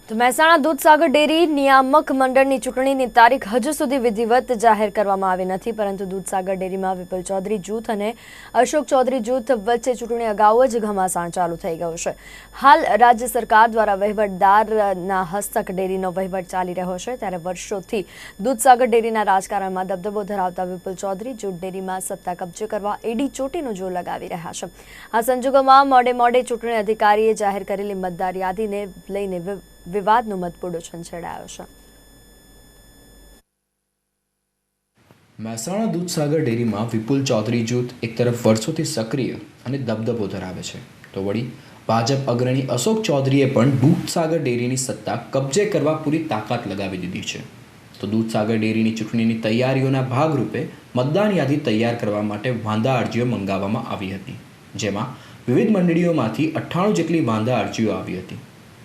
તો મહેસાણા દૂધસાગર ડેરી નિયામક મંડળની ચૂંટણીની તારીખ હજુ સુધી વિધિવત જાહેર કરવામાં આવી નથી, પરંતુ દૂધસાગર ડેરીમાં વિપુલ ચૌધરી જૂથ અને અશોક ચૌધરી જૂથ વચ્ચે ચૂંટણી અગાઉ જ ઘમાસાણ ચાલુ થઈ ગયું છે। હાલ રાજ્ય સરકાર દ્વારા વહીવટદારના હસ્તક ડેરીનો વહીવટ ચાલી રહ્યો છે, ત્યારે વર્ષોથી દૂધસાગર ડેરીના રાજકારણમાં દબદબો ધરાવતા વિપુલ ચૌધરી જૂથ ડેરીમાં સત્તા કબજે કરવા એડી ચોટીનું જોર લગાવી રહ્યા છે। આ સંજોગોમાં મોડે ચૂંટણી અધિકારીએ જાહેર કરેલી મતદાર યાદીને લઈને વિવાદનો મતપૂડો છંછેડાયો છે। મહેસાણા દૂધસાગર ડેરીમાં વિપુલ ચૌધરી જૂથ એક તરફ વર્ષોથી સક્રિય અને દબદબો ધરાવે છે, તો વળી ભાજપ અગ્રણી અશોક ચૌધરીએ પણ દૂધસાગર ડેરીની સત્તા કબજે કરવા પૂરી તાકાત લગાવી દીધી છે। તો દૂધસાગર ડેરીની ચૂંટણીની તૈયારીઓના ભાગરૂપે મતદાન યાદી તૈયાર કરવા માટે વાંધા અરજીઓ મંગાવવામાં આવી હતી, જેમાં વિવિધ મંડળીઓમાંથી 98 જેટલી વાંધા અરજીઓ આવી હતી।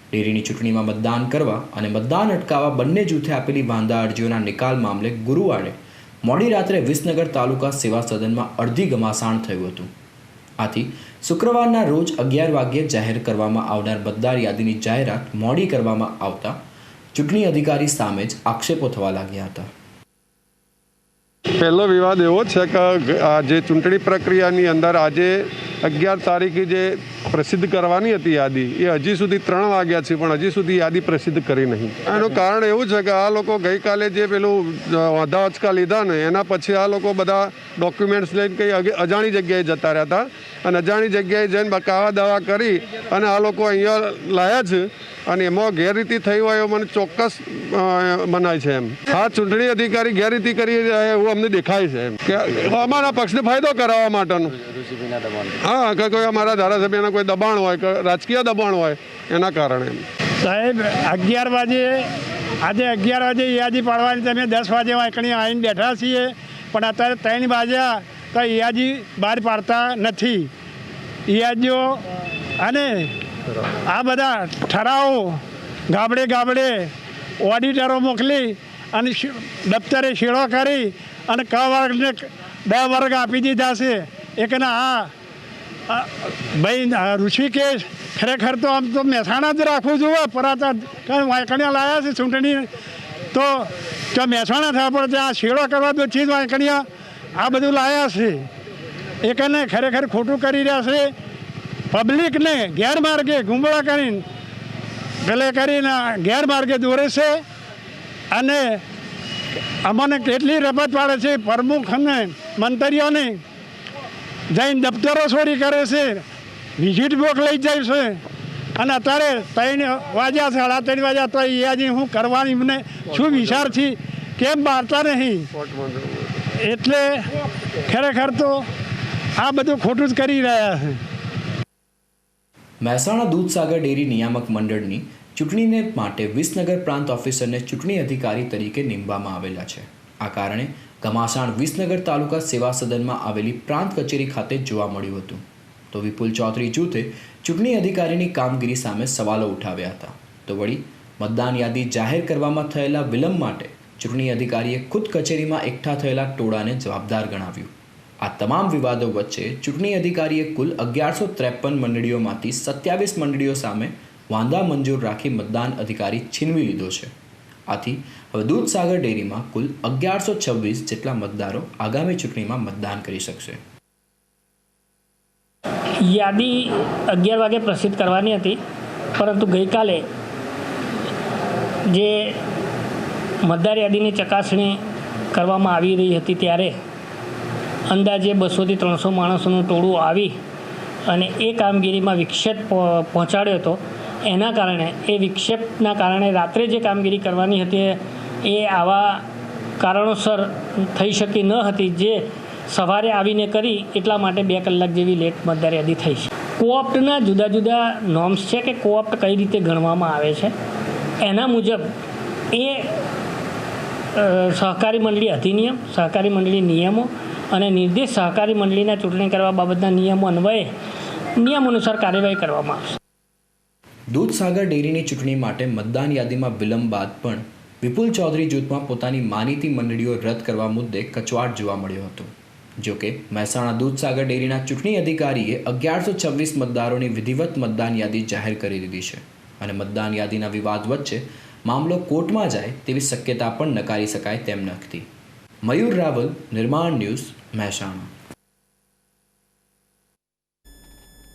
ડેરીની ચૂંટણીમાં મતદાન કરવા અને મતદાન અટકાવવા બંને જૂથે આપેલી વાંધા અરજીઓના નિકાલ મામલે ગુરુવારે મોડી રાત્રે વિસનગર તાલુકા સેવા સદનમાં અડધી ઘમાસાણ થયું હતું। આથી શુક્રવારના રોજ 11 વાગ્યે જાહેર કરવામાં આવનાર મતદાર યાદીની જાહેરાત મોડી કરવામાં આવતા ચૂંટણી અધિકારી સામે જ આક્ષેપો થવા લાગ્યા હતા। પહેલો વિવાદ એવો છે કે જે ચૂંટણી પ્રક્રિયાની અંદર આજે 11 તારીખે જે પ્રસિદ્ધ કરવાની હતી યાદી, એ હજી સુધી 3 વાગ્યા છે, પણ હજી સુધી યાદી પ્રસિદ્ધ કરી નહીં। એનું કારણ એવું છે કે આ લોકો ગઈકાલે જે પેલું વાંધા અચકા લીધા ને એના પછી આ લોકો બધા ડોક્યુમેન્ટ્સ લઈને કંઈ અજાણી જગ્યાએ જતા રહ્યા હતા, અને અજાણી જગ્યાએ જઈને બકાવા દાવા કરી અને આ લોકો અહીંયા લાયા છે, અને એમાં ગેરરીતિ થઈ હોય એવું મને ચોક્કસ મનાય છે। એમ હા, ચૂંટણી અધિકારી ગેરરીતિ કરી રહ્યા એવું અમને દેખાય છે, એમ કે અમારા પક્ષને ફાયદો કરાવવા માટેનું। હા, કે કોઈ અમારા ધારાસભ્યના કોઈ દબાણ હોય, કે રાજકીય દબાણ હોય એના કારણે। એમ સાહેબ 11 વાગે આજે 11 વાગે યાદી પાડવાની, તમે 10 વાગે વાંકણી આવીને બેઠા છીએ, પણ અત્યારે 3 વાગ્યા તો યાદી બહાર પાડતા નથી। યાદીઓ અને આ બધા ઠરાવો ગાબડે ઓડિટરો મોકલી અને દફતરે શેડો કરી અને ક વર્ગને 2 વર્ગ આપી દીધા છે। એકના હા ભાઈ ઋષિકેશ ખરેખર તો આમ તો મહેસાણા જ રાખવું જોઈએ, પરાતા કારણ વાંકણીયા લાવ્યા છે ચૂંટણી તો ત્યાં મહેસાણા થયા, પણ ત્યાં શેડો કરવા દોથી જ વાંકણીયા આ બધું લાવ્યા છે। એકને ખરેખર ખોટું કરી રહ્યા છે, પબ્લિકને ગેરમાર્ગે ગુંબળા કરીને પેલે કરીને ગેરમાર્ગે દોરે છે, અને અમને કેટલી રમત પાડે છે, પ્રમુખ અને મંત્રીઓને જઈને દફતરો ચોરી કરે છે, વિઝિટ બોક લઈ જાય છે, અને અત્યારે 3 વાગ્યા 3:30 વાગ્યા તો યાદી હું કરવાની મને શું વિચાર છે, કેમ બારતા નહીં? એટલે ખરેખર તો આ બધું ખોટું જ કરી રહ્યા છે। મહેસાણા દૂધસાગર ડેરી નિયામક મંડળની ચૂંટણીને માટે વિસનગર પ્રાંત ઓફિસરને ચૂંટણી અધિકારી તરીકે નીમવામાં આવેલા છે। આ કારણે ઘમાસાણ વિસનગર તાલુકા સેવા સદનમાં આવેલી પ્રાંત કચેરી ખાતે જોવા મળ્યું હતું। તો વિપુલ ચૌધરી જૂથે ચૂંટણી અધિકારીની કામગીરી સામે સવાલો ઉઠાવ્યા હતા। તો વળી મતદાન યાદી જાહેર કરવામાં થયેલા વિલંબ માટે ચૂંટણી અધિકારીએ ખુદ કચેરીમાં એકઠા થયેલા ટોળાને જવાબદાર ગણાવ્યું। આ તમામ વિવાદો વચ્ચે ચૂંટણી અધિકારીએ કુલ 1153 મંડળીઓમાંથી 27 મંડળીઓ સામે વાંધા મંજૂર રાખી મતદાન અધિકારી છીનવી લીધો છે। આથી હવે દૂધસાગર ડેરીમાં કુલ 1126 જેટલા મતદારો આગામી ચૂંટણીમાં મતદાન કરી શકશે। યાદી 11 વાગે પ્રસિદ્ધ કરવાની હતી, પરંતુ ગઈકાલે જે મતદાર યાદીની ચકાસણી કરવામાં આવી રહી હતી, ત્યારે અંદાજે 200 થી 300 માણસોનું ટોળું આવી અને એ કામગીરીમાં વિક્ષેપ પહોંચાડ્યો હતો। એના કારણે એ વિક્ષેપના કારણે રાત્રે જે કામગીરી કરવાની હતી એ આવા કારણોસર થઈ શકી ન હતી, જે સવારે આવીને કરી, એટલા માટે 2 કલાક જેવી લેટ મતદાર યાદી થઈ છે। કોઓપ્ટના જુદા જુદા નોર્મ્સ છે કે કોઓપ્ટ કઈ રીતે ગણવામાં આવે છે, એના મુજબ એ સહકારી મંડળી અધિનિયમ, સહકારી મંડળી નિયમો અને નિર્દેશ સહકારી મંડળીના ચૂંટણી કરવા બાબતના નિયમો અન્વયે નિયમ અનુસાર કાર્યવાહી કરવામાં આવશે। દૂધસાગર ડેરીની ચૂંટણી માટે મતદાન યાદીમાં વિલંબ બાદ પણ વિપુલ ચૌધરી જૂથમાં પોતાની માનીતી મંડળીઓ રદ કરવા મુદ્દે કચવાટ જોવા મળ્યો હતો। જોકે મહેસાણા દૂધસાગર ડેરીના ચૂંટણી અધિકારીએ 1126 મતદારોની વિધિવત મતદાન યાદી જાહેર કરી દીધી છે, અને મતદાન યાદીના વિવાદ વચ્ચે મામલો કોર્ટમાં જાય તેવી શક્યતા પણ નકારી શકાય તેમ નથી. મયુર રાવલ, નિર્માણ ન્યૂઝ, મહેસાણા.